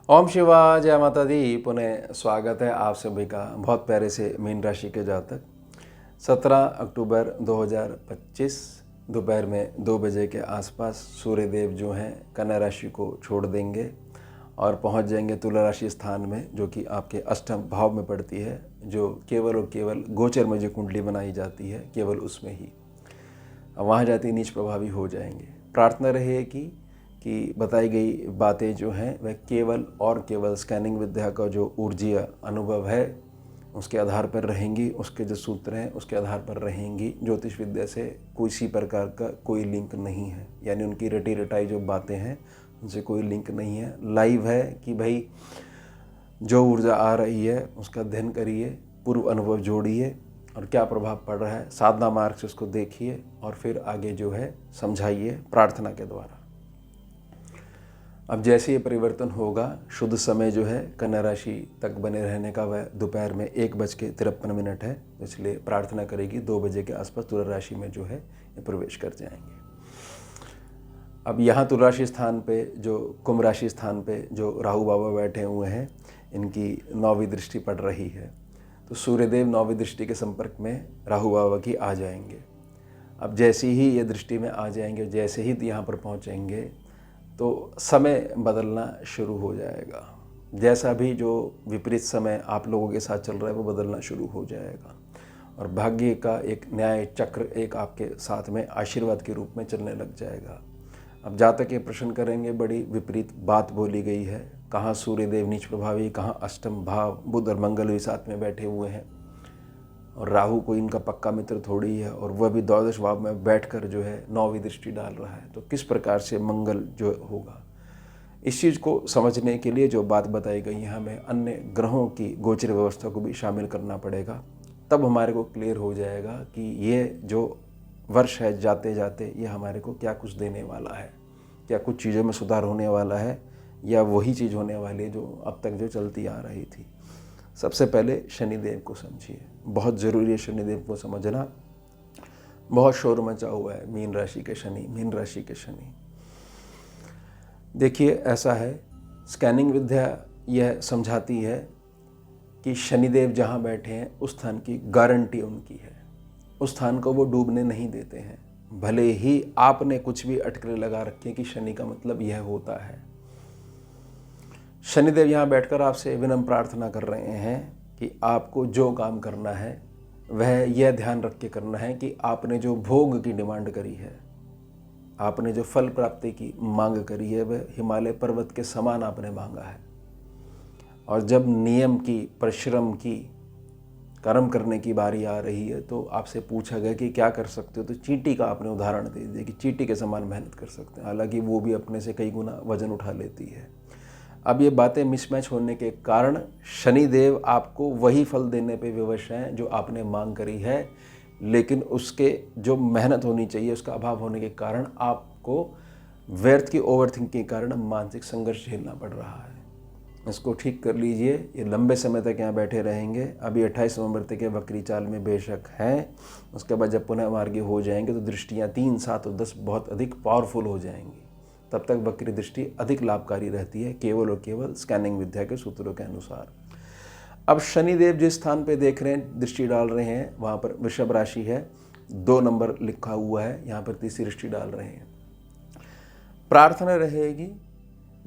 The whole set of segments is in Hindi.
ओम शिवाय, जय माता दी। पुनः स्वागत है आप सभी का बहुत प्यारे से मीन राशि के जातक। 17 अक्टूबर 2025 दोपहर में 2 बजे के आसपास सूर्यदेव जो हैं कन्या राशि को छोड़ देंगे और पहुंच जाएंगे तुला राशि स्थान में, जो कि आपके अष्टम भाव में पड़ती है, जो केवल और केवल गोचर में जो कुंडली बनाई जाती है केवल उसमें ही वहाँ जाती नीच प्रभावी हो जाएंगे। प्रार्थना रहेगी कि बताई गई बातें जो हैं वह केवल और केवल स्कैनिंग विद्या का जो ऊर्जीय अनुभव है उसके आधार पर रहेंगी, उसके जो सूत्र हैं उसके आधार पर रहेंगी। ज्योतिष विद्या से किसी प्रकार का कोई लिंक नहीं है, यानी उनकी रटी रटाई जो बातें हैं उनसे कोई लिंक नहीं है। लाइव है कि भाई जो ऊर्जा आ रही है उसका अध्ययन करिए, पूर्व अनुभव जोड़िए और क्या प्रभाव पड़ रहा है साधना मार्ग से उसको देखिए और फिर आगे जो है समझाइए प्रार्थना के द्वारा। अब जैसे ये परिवर्तन होगा, शुद्ध समय जो है कन्या राशि तक बने रहने का वह दोपहर में 1:53 है, इसलिए प्रार्थना करेगी 2 बजे के आसपास तुला राशि में जो है ये प्रवेश कर जाएंगे। अब यहाँ तुला राशि स्थान पे जो कुंभ राशि स्थान पे जो राहु बाबा बैठे हुए हैं, इनकी 9वीं दृष्टि पड़ रही है, तो सूर्यदेव 9वीं दृष्टि के संपर्क में राहु बाबा की आ जाएंगे। अब जैसे ही ये दृष्टि में आ जाएंगे, जैसे ही यहाँ पर पहुँचेंगे तो समय बदलना शुरू हो जाएगा। जैसा भी जो विपरीत समय आप लोगों के साथ चल रहा है वो बदलना शुरू हो जाएगा और भाग्य का एक न्याय चक्र एक आपके साथ में आशीर्वाद के रूप में चलने लग जाएगा। अब जातक ये प्रश्न करेंगे, बड़ी विपरीत बात बोली गई है, कहाँ सूर्यदेव नीच प्रभावी, कहाँ अष्टम भाव, बुध और मंगल भी साथ में बैठे हुए हैं और राहु कोई इनका पक्का मित्र थोड़ी है और वह भी द्वादश भाव में बैठकर जो है 9वीं दृष्टि डाल रहा है, तो किस प्रकार से मंगल जो होगा। इस चीज़ को समझने के लिए जो बात बताई गई है, हमें अन्य ग्रहों की गोचर व्यवस्था को भी शामिल करना पड़ेगा, तब हमारे को क्लियर हो जाएगा कि ये जो वर्ष है जाते जाते ये हमारे को क्या कुछ देने वाला है, क्या कुछ चीज़ों में सुधार होने वाला है या वही चीज़ होने वाली है जो अब तक जो चलती आ रही थी। सबसे पहले शनिदेव को समझिए, बहुत ज़रूरी है शनिदेव को समझना। बहुत शोर मचा हुआ है मीन राशि के शनि, मीन राशि के शनि। देखिए ऐसा है, स्कैनिंग विद्या यह समझाती है कि शनिदेव जहाँ बैठे हैं उस स्थान की गारंटी उनकी है, उस स्थान को वो डूबने नहीं देते हैं। भले ही आपने कुछ भी अटकलें लगा रखी है कि शनि का मतलब यह होता है। शनिदेव यहाँ बैठकर आपसे विनम्र प्रार्थना कर रहे हैं कि आपको जो काम करना है वह यह ध्यान रख के करना है कि आपने जो भोग की डिमांड करी है, आपने जो फल प्राप्ति की मांग करी है, वह हिमालय पर्वत के समान आपने मांगा है। और जब नियम की, परिश्रम की, कर्म करने की बारी आ रही है तो आपसे पूछा गया कि क्या कर सकते हो, तो चींटी का आपने उदाहरण दे दिया कि चींटी के समान मेहनत कर सकते हैं, हालांकि वो भी अपने से कई गुना वजन उठा लेती है। अब ये बातें मिसमैच होने के कारण शनिदेव आपको वही फल देने पे विवश हैं जो आपने मांग करी है, लेकिन उसके जो मेहनत होनी चाहिए उसका अभाव होने के कारण आपको व्यर्थ की ओवरथिंकिंग के कारण मानसिक संघर्ष झेलना पड़ रहा है। इसको ठीक कर लीजिए। ये लंबे समय तक यहाँ बैठे रहेंगे। अभी 28 नवंबर तक वक्री चाल में बेशक हैं, उसके बाद जब पुनः मार्गी हो जाएंगे तो दृष्टियाँ 3, 7 और 10 बहुत अधिक पावरफुल हो जाएंगी। तब तक वक्री दृष्टि अधिक लाभकारी रहती है, केवल और केवल स्कैनिंग विद्या के सूत्रों के अनुसार। अब शनिदेव जिस स्थान पे देख रहे हैं, दृष्टि डाल रहे हैं, वहाँ पर वृषभ राशि है, 2 नंबर लिखा हुआ है, यहाँ पर तीसरी दृष्टि डाल रहे हैं। प्रार्थना रहेगी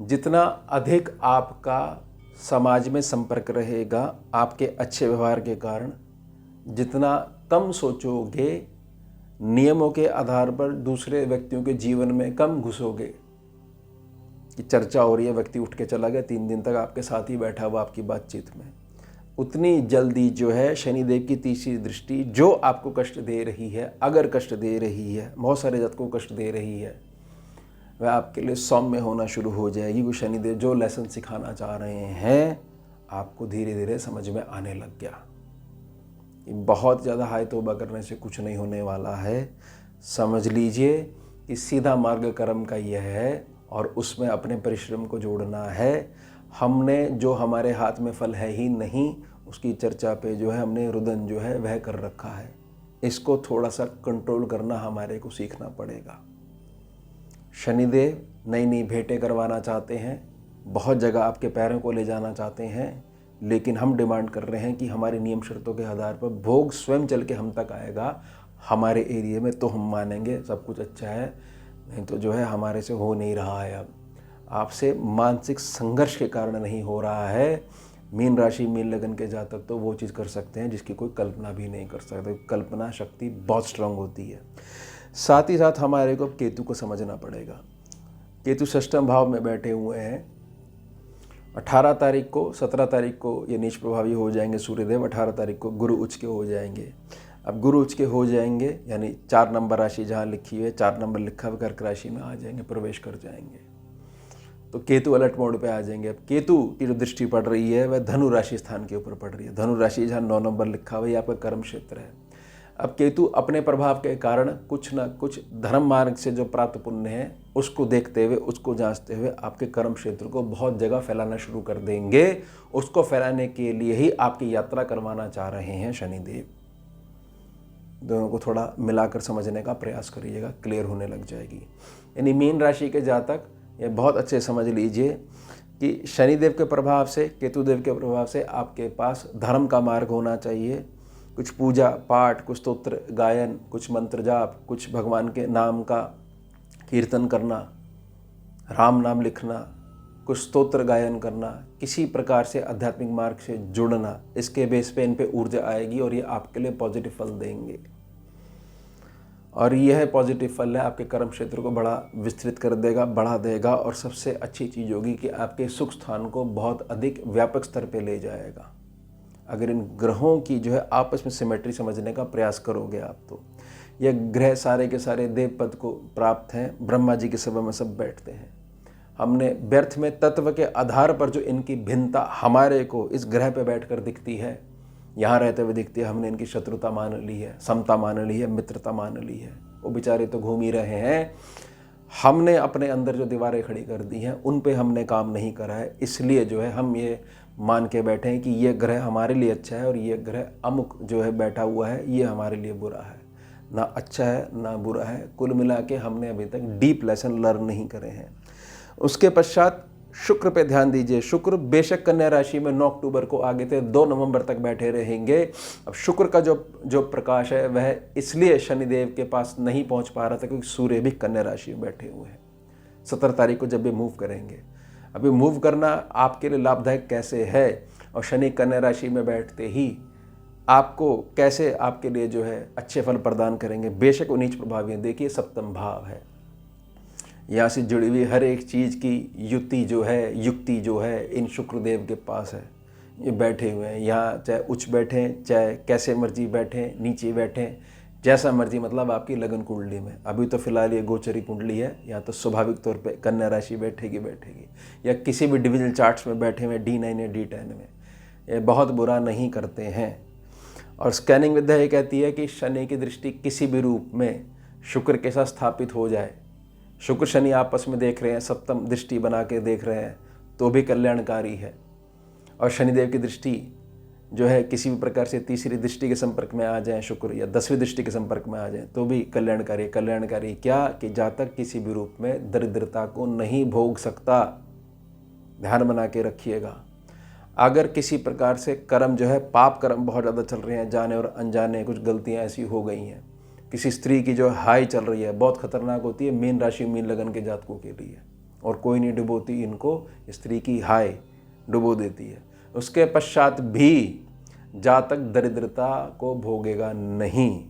जितना अधिक आपका समाज में संपर्क रहेगा आपके अच्छे व्यवहार के कारण, जितना कम सोचोगे, नियमों के आधार पर दूसरे व्यक्तियों के जीवन में कम घुसोगे कि चर्चा हो रही है, व्यक्ति उठ के चला गया, 3 दिन तक आपके साथ ही बैठा हुआ आपकी बातचीत में, उतनी जल्दी जो है शनिदेव की तीसरी दृष्टि जो आपको कष्ट दे रही है, अगर कष्ट दे रही है, बहुत सारे जातकों को कष्ट दे रही है, वह आपके लिए सौम्य होना शुरू हो जाएगी। वो शनिदेव जो लेसन सिखाना चाह रहे हैं आपको धीरे धीरे समझ में आने लग गया। बहुत ज़्यादा हाय तौबा करने से कुछ नहीं होने वाला है। समझ लीजिए कि सीधा मार्ग कर्म का यह है और उसमें अपने परिश्रम को जोड़ना है। हमने जो हमारे हाथ में फल है ही नहीं, उसकी चर्चा पे जो है हमने रुदन जो है वह कर रखा है। इसको थोड़ा सा कंट्रोल करना हमारे को सीखना पड़ेगा। शनिदेव नई नई भेंटें करवाना चाहते हैं, बहुत जगह आपके पैरों को ले जाना चाहते हैं, लेकिन हम डिमांड कर रहे हैं कि हमारे नियम शर्तों के आधार पर भोग स्वयं चल के हम तक आएगा हमारे एरिया में, तो हम मानेंगे सब कुछ अच्छा है, नहीं तो जो है हमारे से हो नहीं रहा है। अब आपसे मानसिक संघर्ष के कारण नहीं हो रहा है। मीन राशि मीन लगन के जातक तो वो चीज़ कर सकते हैं जिसकी कोई कल्पना भी नहीं कर सकते। कल्पना शक्ति बहुत स्ट्रांग होती है। साथ ही साथ हमारे को केतु को समझना पड़ेगा। केतु षष्ठम भाव में बैठे हुए हैं। 18 तारीख को 17 तारीख को ये नीच प्रभावी हो जाएंगे सूर्यदेव, 18 तारीख को गुरु उच्च के हो जाएंगे। अब गुरु उच्च के हो जाएंगे यानी 4 नंबर राशि जहाँ लिखी हुई है, 4 नंबर लिखा हुआ कर्क राशि में आ जाएंगे, प्रवेश कर जाएंगे, तो केतु अलर्ट मोड पे आ जाएंगे। अब केतु की जो दृष्टि पड़ रही है वह धनु राशि स्थान के ऊपर पड़ रही है। धनु राशि जहाँ 9 नंबर लिखा हुआ है आपका कर्म क्षेत्र है। अब केतु अपने प्रभाव के कारण कुछ ना कुछ धर्म मार्ग से जो प्राप्त पुण्य है उसको देखते हुए, उसको जांचते हुए आपके कर्म क्षेत्र को बहुत जगह फैलाना शुरू कर देंगे। उसको फैलाने के लिए ही आपकी यात्रा करवाना चाह रहे हैं शनिदेव। दोनों को थोड़ा मिलाकर समझने का प्रयास करिएगा, क्लियर होने लग जाएगी। यानी मीन राशि के जातक ये बहुत अच्छे समझ लीजिए कि शनिदेव के प्रभाव से, केतुदेव के प्रभाव से आपके पास धर्म का मार्ग होना चाहिए। कुछ पूजा पाठ, कुछ स्तोत्र गायन, कुछ मंत्र जाप, कुछ भगवान के नाम का कीर्तन करना, राम नाम लिखना, कुछ स्तोत्र गायन करना, किसी प्रकार से आध्यात्मिक मार्ग से जुड़ना, इसके बेस पे इन पे ऊर्जा आएगी और ये आपके लिए पॉजिटिव फल देंगे। और यह पॉजिटिव फल है आपके कर्म क्षेत्र को बड़ा विस्तृत कर देगा, बढ़ा देगा। और सबसे अच्छी चीज़ होगी कि आपके सुख स्थान को बहुत अधिक व्यापक स्तर पे ले जाएगा। अगर इन ग्रहों की जो है आपस में सिमेट्री समझने का प्रयास करोगे आप, तो यह ग्रह सारे के सारे देव पद को प्राप्त हैं, ब्रह्मा जी की सभा में सब बैठते हैं। हमने व्यर्थ में तत्व के आधार पर जो इनकी भिन्नता हमारे को इस ग्रह पे बैठकर दिखती है, यहाँ रहते हुए दिखती है, हमने इनकी शत्रुता मान ली है, समता मान ली है, मित्रता मान ली है। वो बेचारे तो घूम ही रहे हैं। हमने अपने अंदर जो दीवारें खड़ी कर दी हैं उन पे हमने काम नहीं करा है, इसलिए जो है हम ये मान के बैठे हैं कि ये ग्रह हमारे लिए अच्छा है और ये ग्रह अमुक जो है बैठा हुआ है ये हमारे लिए बुरा है। ना अच्छा है ना बुरा है, कुल मिला के हमने अभी तक डीप लेसन लर्न नहीं करे हैं। उसके पश्चात शुक्र पे ध्यान दीजिए। शुक्र बेशक कन्या राशि में 9 अक्टूबर को आगे थे, 2 नवंबर तक बैठे रहेंगे। अब शुक्र का जो प्रकाश है वह इसलिए शनिदेव के पास नहीं पहुंच पा रहा था क्योंकि सूर्य भी कन्या राशि में बैठे हुए हैं। 17 तारीख को जब भी मूव करेंगे, अभी मूव करना आपके लिए लाभदायक कैसे है और शनि कन्या राशि में बैठते ही आपको कैसे आपके लिए जो है अच्छे फल प्रदान करेंगे। बेशक वो नीच प्रभावी है। देखिए सप्तम भाव है, यहाँ से जुड़ी हुई हर एक चीज़ की युक्ति जो है इन शुक्रदेव के पास है। ये बैठे हुए हैं यहाँ, चाहे उच्च बैठें, चाहे कैसे मर्जी बैठें, नीचे बैठें, जैसा मर्जी, मतलब आपकी लगन कुंडली में। अभी तो फिलहाल ये गोचरी कुंडली है, या तो स्वाभाविक तौर पे कन्या राशि बैठेगी, या किसी भी डिविजनल चार्ट्स में बैठे हुए D9 या D10 में, ये बहुत बुरा नहीं करते हैं। और स्कैनिंग विद्या ये कहती है कि शनि की दृष्टि किसी भी रूप में शुक्र के साथ स्थापित हो जाए, शुक्र शनि आपस में देख रहे हैं, सप्तम दृष्टि बना के देख रहे हैं, तो भी कल्याणकारी है। और शनिदेव की दृष्टि जो है किसी भी प्रकार से तीसरी दृष्टि के संपर्क में आ जाए शुक्र, या 10वीं दृष्टि के संपर्क में आ जाए, तो भी कल्याणकारी। कल्याणकारी क्या कि जातक किसी भी रूप में दरिद्रता को नहीं भोग सकता, ध्यान बना के रखिएगा। अगर किसी प्रकार से कर्म जो है पाप कर्म बहुत ज़्यादा चल रहे हैं, जाने और अनजाने कुछ गलतियाँ ऐसी हो गई हैं, किसी स्त्री की जो हाई चल रही है बहुत खतरनाक होती है मीन राशि मीन लगन के जातकों के लिए, और कोई नहीं डुबोती इनको, स्त्री की हाई डुबो देती है। उसके पश्चात भी जातक दरिद्रता को भोगेगा नहीं,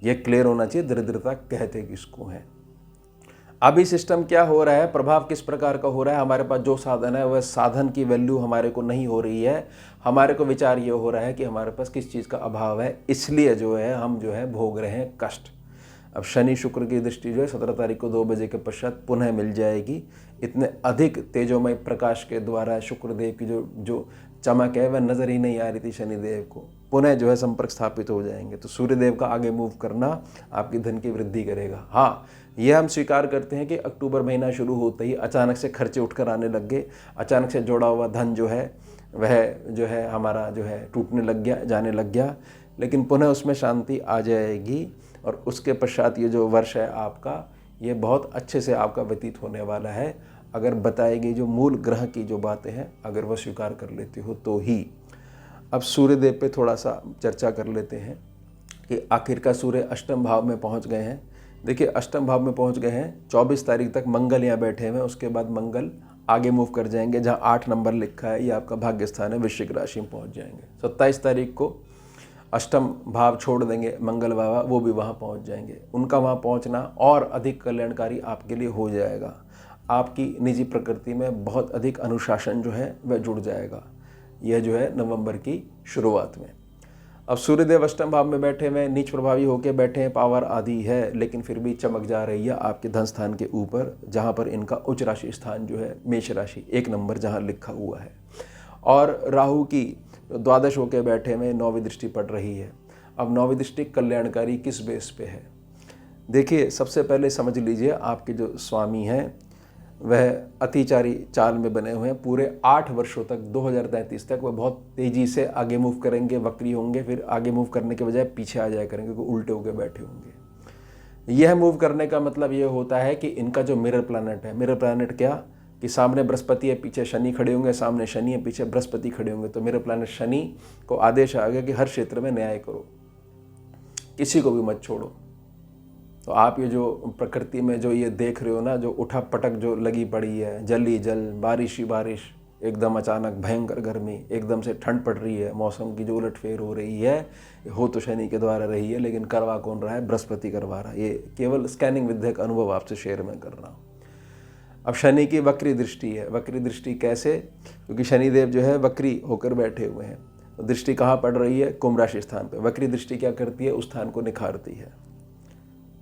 ये क्लियर होना चाहिए। दरिद्रता कहते किसको है। अभी सिस्टम क्या हो रहा है, प्रभाव किस प्रकार का हो रहा है, हमारे पास जो साधन है वह साधन की वैल्यू हमारे को नहीं हो रही है। हमारे को विचार ये हो रहा है कि हमारे पास किस चीज़ का अभाव है, इसलिए जो है हम जो है भोग रहे हैं कष्ट। अब शनि शुक्र की दृष्टि जो है 17 तारीख को 2 बजे के पश्चात पुनः मिल जाएगी। इतने अधिक तेजोमय प्रकाश के द्वारा शुक्रदेव की जो चमक है वह नज़र ही नहीं आ रही थी शनिदेव को, पुनः जो है संपर्क स्थापित हो जाएंगे। तो सूर्यदेव का आगे मूव करना आपकी धन की वृद्धि करेगा। हाँ, यह हम स्वीकार करते हैं कि अक्टूबर महीना शुरू होते ही अचानक से खर्चे उठकर आने लग गए, अचानक से जोड़ा हुआ धन जो है वह जो है हमारा जो है टूटने लग गया, जाने लग गया, लेकिन पुनः उसमें शांति आ जाएगी। और उसके पश्चात ये जो वर्ष है आपका, ये बहुत अच्छे से आपका व्यतीत होने वाला है। अगर बताई गई जो मूल ग्रह की जो बातें हैं अगर वह स्वीकार कर लेते हो तो ही। अब सूर्यदेव पे थोड़ा सा चर्चा कर लेते हैं कि आखिरकार सूर्य अष्टम भाव में पहुंच गए हैं। देखिए अष्टम भाव में पहुंच गए हैं, 24 तारीख तक मंगल यहाँ बैठे हुए हैं, उसके बाद मंगल आगे मूव कर जाएंगे, जहाँ 8 नंबर लिखा है ये आपका भाग्य स्थान है, वृश्चिक राशि में पहुंच जाएंगे। 27 तारीख को अष्टम भाव छोड़ देंगे मंगल बाबा, वो भी वहाँ पहुँच जाएंगे। उनका वहाँ पहुँचना और अधिक कल्याणकारी आपके लिए हो जाएगा। आपकी निजी प्रकृति में बहुत अधिक अनुशासन जो है वह जुड़ जाएगा। यह जो है नवंबर की शुरुआत में। अब सूर्यदेव अष्टम भाव में बैठे हुए नीच प्रभावी होकर बैठे हैं, पावर आदि है, लेकिन फिर भी चमक जा रही है आपके धन स्थान के ऊपर, जहाँ पर इनका उच्च राशि स्थान जो है मेष राशि 1 नंबर जहाँ लिखा हुआ है। और राहु की द्वादश होकर बैठे में 9वीं दृष्टि पड़ रही है। अब 9वीं दृष्टि कल्याणकारी किस बेस पे है? देखिए सबसे पहले समझ लीजिए आपके जो स्वामी हैं वह अतिचारी चाल में बने हुए हैं। पूरे 8 वर्षों तक 2033 तक वह बहुत तेज़ी से आगे मूव करेंगे, वक्री होंगे, फिर आगे मूव करने के बजाय पीछे आ जाया करेंगे क्योंकि उल्टे होकर बैठे होंगे। यह मूव करने का मतलब ये होता है कि इनका जो मिरर प्लैनेट है, मिरर प्लैनेट क्या कि सामने बृहस्पति है, पीछे शनि खड़े होंगे, सामने शनि है, पीछे बृहस्पति खड़े होंगे। तो मिरर प्लैनेट शनि को आदेश आ गया कि हर क्षेत्र में न्याय करो, किसी को भी मत छोड़ो। तो आप ये जो प्रकृति में जो ये देख रहे हो ना, जो उठा पटक जो लगी पड़ी है, जल ही जल, बारिश ही बारिश, एकदम अचानक भयंकर गर्मी, एकदम से ठंड पड़ रही है, मौसम की जो उलटफेर हो रही है, हो तो शनि के द्वारा रही है, लेकिन करवा कौन रहा है? बृहस्पति करवा रहा है। ये केवल स्कैनिंग विद्या का अनुभव आपसे शेयर में कर रहा हूँ। अब शनि की वक्री दृष्टि है। वक्री दृष्टि कैसे? क्योंकि शनिदेव जो है वक्री होकर बैठे हुए हैं। तो दृष्टि कहाँ पड़ रही है? कुंभ राशि स्थान पे। वक्री दृष्टि क्या करती है? उस स्थान को निखारती है।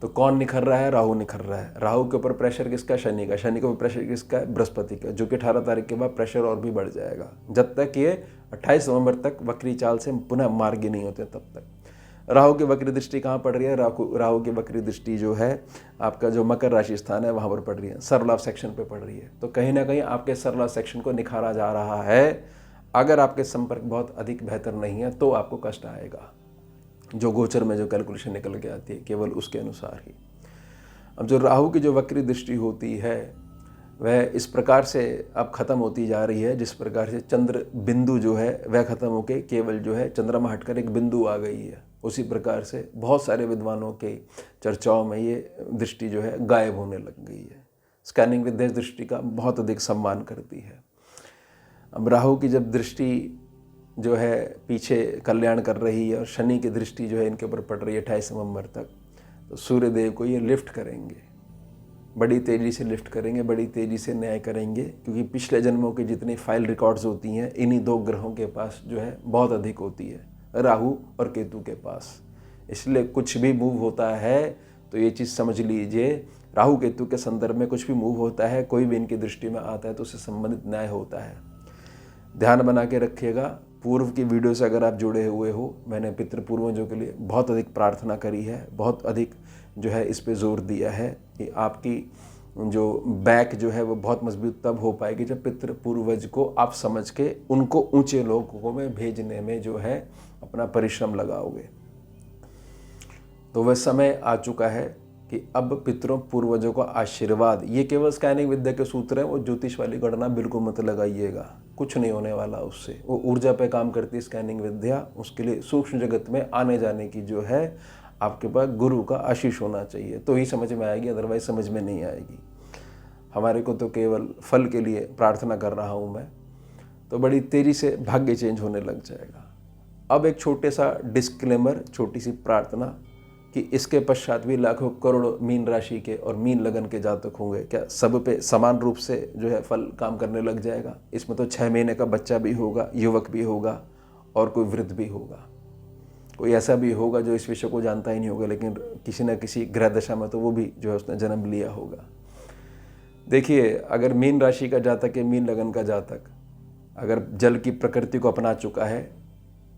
तो कौन निखर रहा है? राहु निखर रहा है। राहु के ऊपर प्रेशर किसका? शनि का। शनि के ऊपर प्रेशर किसका? बृहस्पति का, जो कि 18 तारीख के बाद प्रेशर और भी बढ़ जाएगा। जब तक ये 28 नवंबर तक वक्री चाल से पुनः मार्गी नहीं होते तब तक। राहु की वक्री दृष्टि कहाँ पड़ रही है? राहु की वक्री दृष्टि जो है आपका जो मकर राशि स्थान है वहाँ पर पड़ रही है, सर्वलाभ सेक्शन पे पड़ रही है। तो कहीं ना कहीं आपके सर्वलाभ सेक्शन को निखारा जा रहा है। अगर आपके संपर्क बहुत अधिक बेहतर नहीं है तो आपको कष्ट आएगा। जो गोचर में जो कैलकुलेशन निकल के आती है केवल उसके अनुसार ही। अब जो राहु की जो वक्री दृष्टि होती है वह इस प्रकार से अब खत्म होती जा रही है, जिस प्रकार से चंद्र बिंदु जो है वह खत्म होके केवल जो है चंद्रमा हटकर एक बिंदु आ गई है। उसी प्रकार से बहुत सारे विद्वानों के चर्चाओं में ये दृष्टि जो है गायब होने लग गई है। स्कैनिंग विद्या दृष्टि का बहुत अधिक सम्मान करती है। अब राहु की जब दृष्टि जो है पीछे कल्याण कर रही है और शनि की दृष्टि जो है इनके ऊपर पड़ रही है 28 नवंबर तक, तो सूर्यदेव को ये लिफ्ट करेंगे, बड़ी तेज़ी से लिफ्ट करेंगे, बड़ी तेज़ी से न्याय करेंगे। क्योंकि पिछले जन्मों की जितनी फाइल रिकॉर्ड्स होती हैं इन्हीं 2 ग्रहों के पास जो है बहुत अधिक होती है, राहु और केतु के पास। इसलिए कुछ भी मूव होता है तो ये चीज़ समझ लीजिए, राहु केतु के संदर्भ में कुछ भी मूव होता है, कोई भी इनकी दृष्टि में आता है तो उससे संबंधित न्याय होता है। ध्यान बना के रखिएगा। पूर्व की वीडियो से अगर आप जुड़े हुए हो, मैंने पितृ पूर्वजों के लिए बहुत अधिक प्रार्थना करी है, बहुत अधिक जो है इस पे जोर दिया है कि आपकी जो बैक जो है वो बहुत मजबूत तब हो पाएगी जब पितृ पूर्वज को आप समझ के उनको ऊंचे लोगों में भेजने में जो है अपना परिश्रम लगाओगे। तो वह समय आ चुका है कि अब पितरों पूर्वजों का आशीर्वाद, ये केवल स्कैनिंग विद्या के सूत्र हैं, वो ज्योतिष वाली गणना बिल्कुल मत लगाइएगा, कुछ नहीं होने वाला उससे। वो ऊर्जा पे काम करती है स्कैनिंग विद्या। उसके लिए सूक्ष्म जगत में आने जाने की जो है आपके पास गुरु का आशीष होना चाहिए, तो ही समझ में आएगी, अदरवाइज समझ में नहीं आएगी। हमारे को तो केवल फल के लिए प्रार्थना कर रहा हूँ मैं, तो बड़ी तेज़ी से भाग्य चेंज होने लग जाएगा। अब एक छोटे सा डिस्क्लेमर, छोटी सी प्रार्थना कि इसके पश्चात भी लाखों करोड़ों मीन राशि के और मीन लगन के जातक होंगे, क्या सब पे समान रूप से जो है फल काम करने लग जाएगा? इसमें तो 6 महीने का बच्चा भी होगा, युवक भी होगा और कोई वृद्ध भी होगा। कोई ऐसा भी होगा जो इस विषय को जानता ही नहीं होगा, लेकिन किसी न किसी ग्रह दशा में तो वो भी जो है उसने जन्म लिया होगा। देखिए, अगर मीन राशि का जातक है, मीन लगन का जातक अगर जल की प्रकृति को अपना चुका है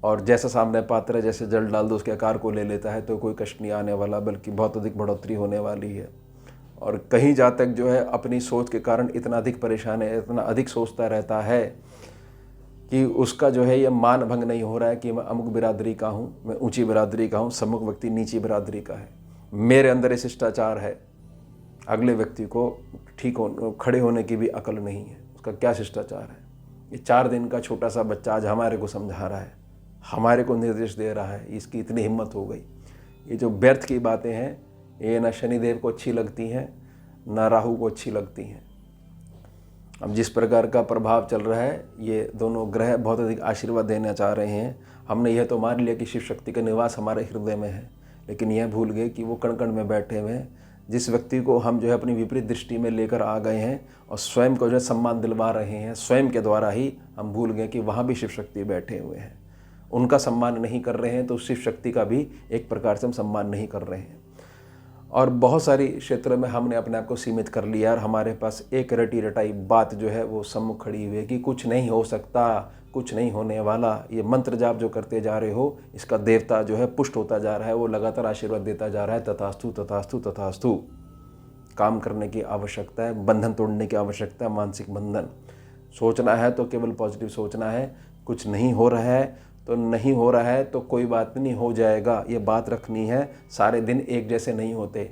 और जैसा सामने पात्र है, जैसे जल डाल दो उसके आकार को ले लेता है, तो कोई कष्ट नहीं आने वाला, बल्कि बहुत अधिक बढ़ोतरी होने वाली है। और कहीं जातक जो है अपनी सोच के कारण इतना अधिक परेशान है, इतना अधिक सोचता रहता है कि उसका जो है ये मान भंग नहीं हो रहा है कि मैं अमुक बिरादरी का हूँ, मैं ऊंची बिरादरी का हूँ, सम्मुख व्यक्ति नीची बिरादरी का है, मेरे अंदर ये शिष्टाचार है, अगले व्यक्ति को खड़े होने की भी अकल नहीं है, उसका क्या शिष्टाचार है। ये 4 दिन का छोटा सा बच्चा आज हमारे को समझा रहा है, हमारे को निर्देश दे रहा है, इसकी इतनी हिम्मत हो गई। ये जो व्यर्थ की बातें हैं ये ना शनिदेव को अच्छी लगती हैं ना राहु को अच्छी लगती हैं। अब जिस प्रकार का प्रभाव चल रहा है, ये दोनों ग्रह बहुत अधिक आशीर्वाद देना चाह रहे हैं। हमने यह तो मान लिया कि शिव शक्ति का निवास हमारे हृदय में है, लेकिन यह भूल गए कि वो कण कण में बैठे हुए हैं। जिस व्यक्ति को हम जो है अपनी विपरीत दृष्टि में लेकर आ गए हैं और स्वयं को जो है सम्मान दिलवा रहे हैं, स्वयं के द्वारा ही हम भूल गए कि वहाँ भी शिव शक्ति बैठे हुए हैं। उनका सम्मान नहीं कर रहे हैं तो शिव शक्ति का भी एक प्रकार से हम सम्मान नहीं कर रहे हैं। और बहुत सारी क्षेत्रों में हमने अपने आप को सीमित कर लिया और हमारे पास एक रटी रटाई बात जो है वो सम्मुख खड़ी हुई है कि कुछ नहीं हो सकता, कुछ नहीं होने वाला। ये मंत्र जाप जो करते जा रहे हो, इसका देवता जो है पुष्ट होता जा रहा है, वो लगातार आशीर्वाद देता जा रहा है, तथास्तु तथास्तु तथास्तु। काम करने की आवश्यकता है, बंधन तोड़ने की आवश्यकता है, मानसिक बंधन। सोचना है तो केवल पॉजिटिव सोचना है, कुछ नहीं हो रहा है तो नहीं हो रहा है तो कोई बात नहीं, हो जाएगा, ये बात रखनी है। सारे दिन एक जैसे नहीं होते।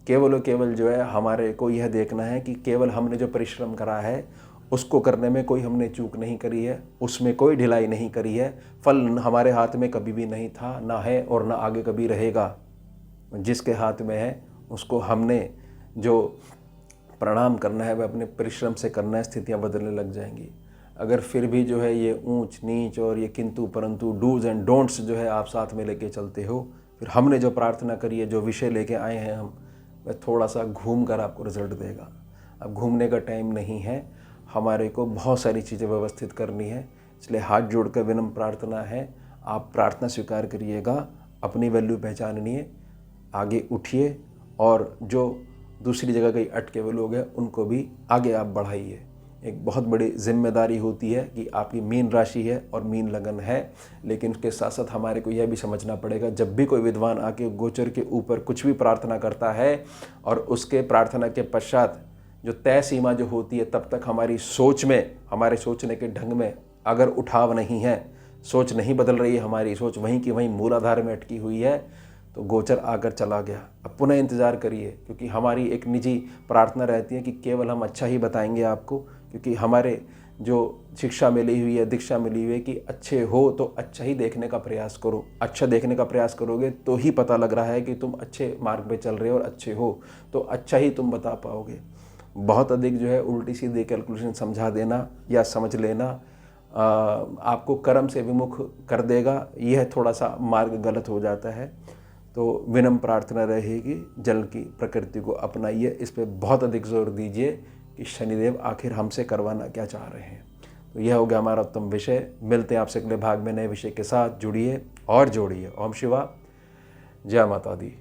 केवल और केवल जो है हमारे को यह देखना है कि केवल हमने जो परिश्रम करा है उसको करने में कोई हमने चूक नहीं करी है, उसमें कोई ढिलाई नहीं करी है। फल हमारे हाथ में कभी भी नहीं था, ना है और ना आगे कभी रहेगा। जिसके हाथ में है उसको हमने जो प्रणाम करना है वह अपने परिश्रम से करना है, स्थितियाँ बदलने लग जाएंगी। अगर फिर भी जो है ये ऊंच नीच और ये किंतु परंतु डूज एंड डोंट्स जो है आप साथ में लेके चलते हो, फिर हमने जो प्रार्थना करी है, जो विषय लेके आए हैं हम, वह थोड़ा सा घूम कर आपको रिजल्ट देगा। अब घूमने का टाइम नहीं है, हमारे को बहुत सारी चीज़ें व्यवस्थित करनी है। इसलिए हाथ जोड़कर विनम्र प्रार्थना है, आप प्रार्थना स्वीकार करिएगा, अपनी वैल्यू पहचानिए, आगे उठिए और जो दूसरी जगह कहीं अटके हुए लोग हैं उनको भी आगे आप बढ़ाइए। एक बहुत बड़ी जिम्मेदारी होती है कि आपकी मीन राशि है और मीन लगन है, लेकिन उसके साथ साथ हमारे को यह भी समझना पड़ेगा, जब भी कोई विद्वान आके गोचर के ऊपर कुछ भी प्रार्थना करता है और उसके प्रार्थना के पश्चात जो तय सीमा जो होती है, तब तक हमारी सोच में, हमारे सोचने के ढंग में अगर उठाव नहीं है, सोच नहीं बदल रही है, हमारी सोच वहीं की वहीं मूलाधार में अटकी हुई है, तो गोचर आकर चला गया। अब पुनः इंतज़ार करिए, क्योंकि हमारी एक निजी प्रार्थना रहती है कि केवल हम अच्छा ही बताएंगे आपको, क्योंकि हमारे जो शिक्षा मिली हुई है, दीक्षा मिली हुई है कि अच्छे हो तो अच्छा ही देखने का प्रयास करो। अच्छा देखने का प्रयास करोगे तो ही पता लग रहा है कि तुम अच्छे मार्ग पे चल रहे हो और अच्छे हो, तो अच्छा ही तुम बता पाओगे। बहुत अधिक जो है उल्टी सीधी कैलकुलेशन समझा देना या समझ लेना आपको कर्म से विमुख कर देगा। यह थोड़ा सा मार्ग गलत हो जाता है। तो विनम्र प्रार्थना रहेगी, जल की प्रकृति को अपनाइए, इस पर बहुत अधिक जोर दीजिए कि शनिदेव आखिर हमसे करवाना क्या चाह रहे हैं। तो यह हो गया हमारा उत्तम विषय। मिलते हैं आपसे अगले भाग में नए विषय के साथ। जुड़िए और जोड़िए। ओम शिवा, जय माता दी।